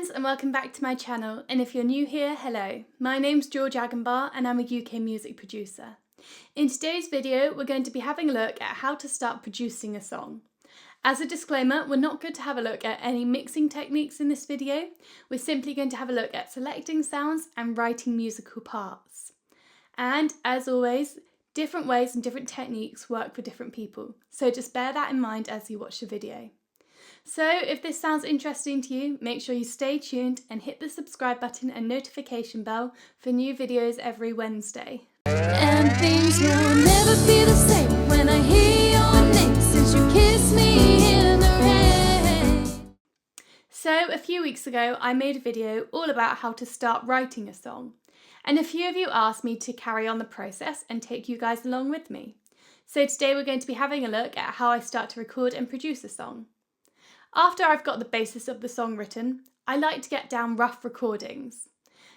friends and welcome back to my channel, and if you're new here, hello. My name's George Agenbar and I'm a UK music producer. In today's video we're going to be having a look at how to start producing a song. As a disclaimer, we're not going to have a look at any mixing techniques in this video, we're simply going to have a look at selecting sounds and writing musical parts. And as always, different ways and different techniques work for different people, so just bear that in mind as you watch the video. So if this sounds interesting to you, make sure you stay tuned and hit the subscribe button and notification bell for new videos every Wednesday. And things will never be the same when I hear your name since you kissed me in the rain. So a few weeks ago I made a video all about how to start writing a song, and a few of you asked me to carry on the process and take you guys along with me. So today we're going to be having a look at how I start to record and produce a song. After I've got the basis of the song written, I like to get down rough recordings.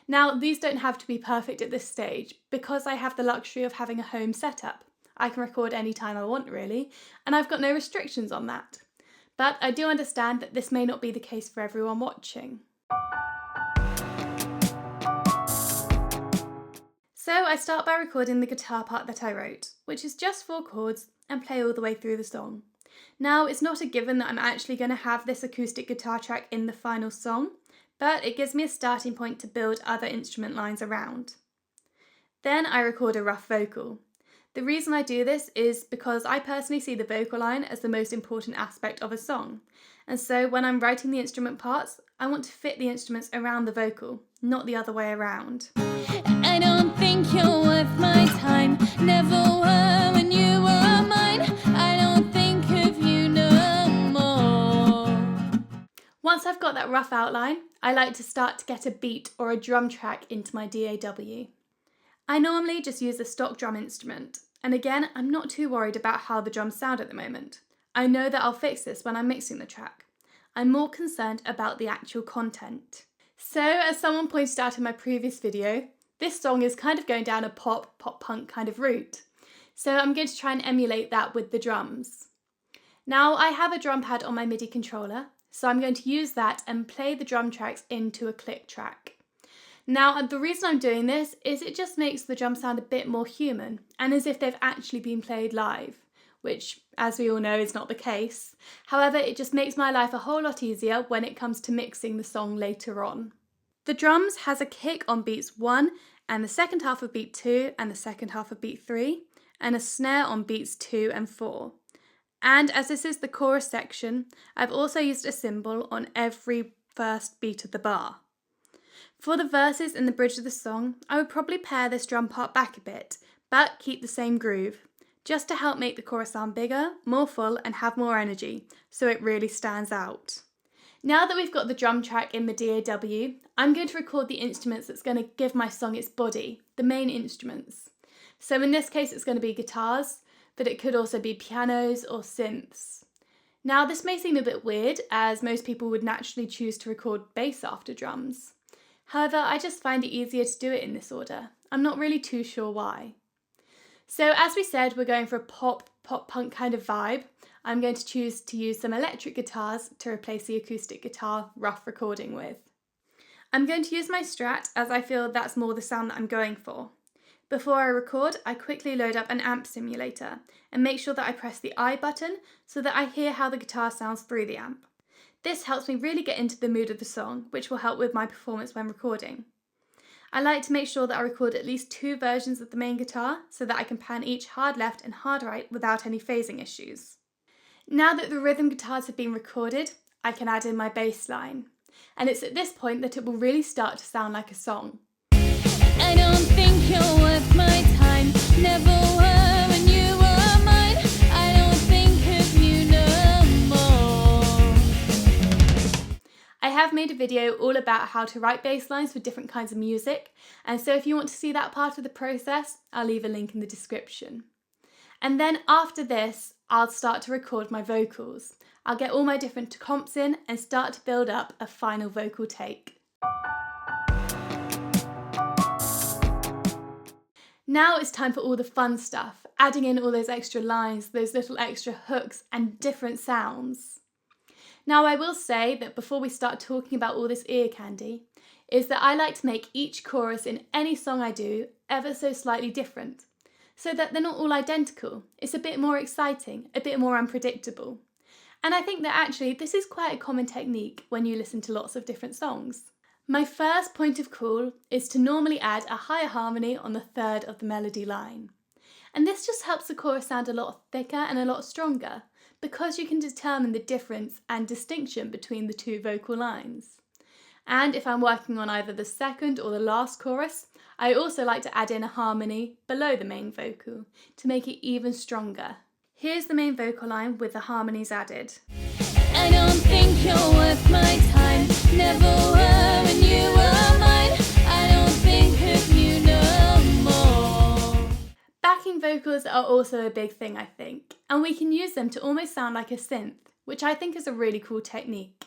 Now, these don't have to be perfect at this stage because I have the luxury of having a home setup. I can record any time I want really, and I've got no restrictions on that. But I do understand that this may not be the case for everyone watching. So I start by recording the guitar part that I wrote, which is just 4 chords, and play all the way through the song. Now, it's not a given that I'm actually going to have this acoustic guitar track in the final song, but it gives me a starting point to build other instrument lines around. Then I record a rough vocal. The reason I do this is because I personally see the vocal line as the most important aspect of a song, and so when I'm writing the instrument parts, I want to fit the instruments around the vocal, not the other way around. I don't think you're worth my time, never were when you were mine, I don't think of you no more. Once I've got that rough outline, I like to start to get a beat or a drum track into my DAW. I normally just use a stock drum instrument, and again, I'm not too worried about how the drums sound at the moment. I know that I'll fix this when I'm mixing the track. I'm more concerned about the actual content. So, as someone pointed out in my previous video, this song is kind of going down a pop-punk kind of route. So I'm going to try and emulate that with the drums. Now I have a drum pad on my MIDI controller, so I'm going to use that and play the drum tracks into a click track. Now the reason I'm doing this is it just makes the drum sound a bit more human and as if they've actually been played live, which as we all know is not the case. However, it just makes my life a whole lot easier when it comes to mixing the song later on. The drums has a kick on beats 1 and the second half of beat 2 and the second half of beat 3, and a snare on beats 2 and 4. And as this is the chorus section, I've also used a cymbal on every first beat of the bar. For the verses and the bridge of the song, I would probably pare this drum part back a bit, but keep the same groove, just to help make the chorus sound bigger, more full and have more energy, so it really stands out. Now that we've got the drum track in the DAW, I'm going to record the instruments that's going to give my song its body, the main instruments. So in this case it's going to be guitars, but it could also be pianos or synths. Now this may seem a bit weird as most people would naturally choose to record bass after drums. However, I just find it easier to do it in this order. I'm not really too sure why. So as we said, we're going for a pop-punk kind of vibe. I'm going to choose to use some electric guitars to replace the acoustic guitar rough recording with. I'm going to use my Strat as I feel that's more the sound that I'm going for. Before I record, I quickly load up an amp simulator and make sure that I press the I button so that I hear how the guitar sounds through the amp. This helps me really get into the mood of the song, which will help with my performance when recording. I like to make sure that I record at least 2 versions of the main guitar so that I can pan each hard left and hard right without any phasing issues. Now that the rhythm guitars have been recorded, I can add in my bass line. And it's at this point that it will really start to sound like a song. I don't think you're worth my time, never were when you were mine, I don't think of you no more. I have made a video all about how to write bass lines for different kinds of music, and so if you want to see that part of the process, I'll leave a link in the description. And then after this, I'll start to record my vocals. I'll get all my different comps in and start to build up a final vocal take. Now it's time for all the fun stuff, adding in all those extra lines, those little extra hooks and different sounds. Now I will say that before we start talking about all this ear candy, is that I like to make each chorus in any song I do ever so slightly different, so that they're not all identical. It's a bit more exciting, a bit more unpredictable. And I think that actually this is quite a common technique when you listen to lots of different songs. My first point of call is to normally add a higher harmony on the third of the melody line. And this just helps the chorus sound a lot thicker and a lot stronger, because you can determine the difference and distinction between the two vocal lines. And if I'm working on either the second or the last chorus, I also like to add in a harmony below the main vocal to make it even stronger. Here's the main vocal line with the harmonies added. I don't think you're worth my time. Never were when you were mine. I don't think of you no more. Backing vocals are also a big thing, I think, and we can use them to almost sound like a synth, which I think is a really cool technique.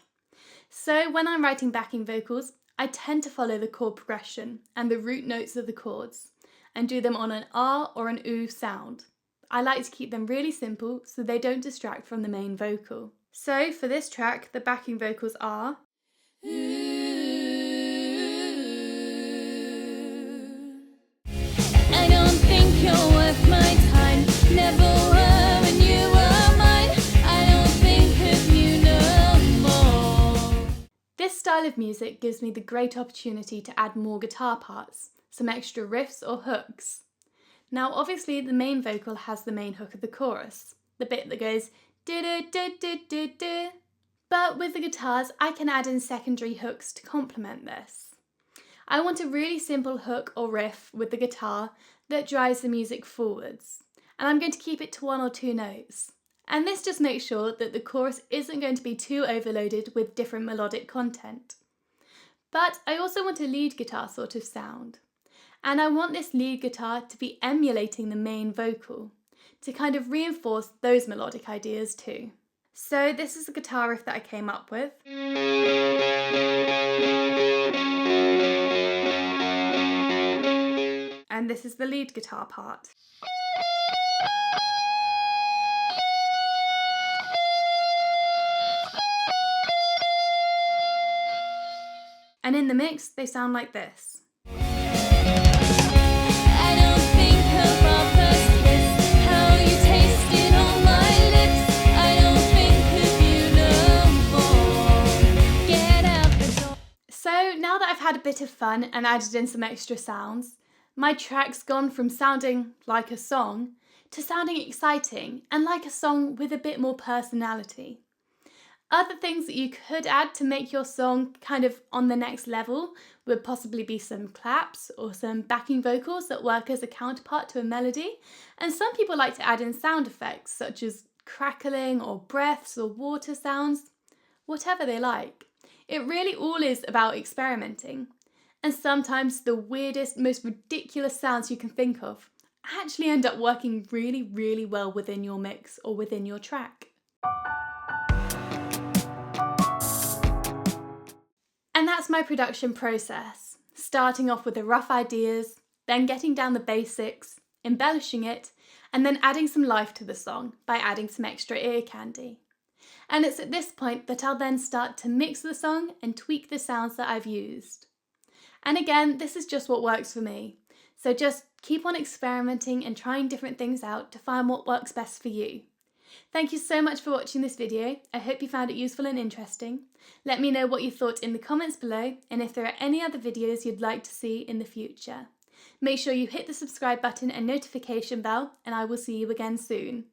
So when I'm writing backing vocals, I tend to follow the chord progression and the root notes of the chords and do them on an R or an OO sound. I like to keep them really simple so they don't distract from the main vocal. So for this track, the backing vocals are I don't think you're worth my time. Never were when you were mine. I don't think of you no more. This style of music gives me the great opportunity to add more guitar parts, some extra riffs or hooks. Now obviously the main vocal has the main hook of the chorus, the bit that goes du-du-du-du-du-du. But with the guitars I can add in secondary hooks to complement this. I want a really simple hook or riff with the guitar that drives the music forwards, and I'm going to keep it to 1 or 2 notes. And this just makes sure that the chorus isn't going to be too overloaded with different melodic content. But I also want a lead guitar sort of sound. And I want this lead guitar to be emulating the main vocal, to kind of reinforce those melodic ideas too. So this is the guitar riff that I came up with. And this is the lead guitar part. And in the mix, they sound like this. I don't think of our first kiss, how you tasted on my lips. I don't think of you no more. Get out the door. So now that I've had a bit of fun and added in some extra sounds, my track's gone from sounding like a song to sounding exciting and like a song with a bit more personality. Other things that you could add to make your song kind of on the next level would possibly be some claps or some backing vocals that work as a counterpart to a melody. And some people like to add in sound effects such as crackling or breaths or water sounds, whatever they like. It really all is about experimenting. And sometimes the weirdest, most ridiculous sounds you can think of actually end up working really, really well within your mix or within your track. And that's my production process, starting off with the rough ideas, then getting down the basics, embellishing it, and then adding some life to the song by adding some extra ear candy. And it's at this point that I'll then start to mix the song and tweak the sounds that I've used. And again, this is just what works for me, so just keep on experimenting and trying different things out to find what works best for you. Thank you so much for watching this video. I hope you found it useful and interesting. Let me know what you thought in the comments below and if there are any other videos you'd like to see in the future. Make sure you hit the subscribe button and notification bell, and I will see you again soon.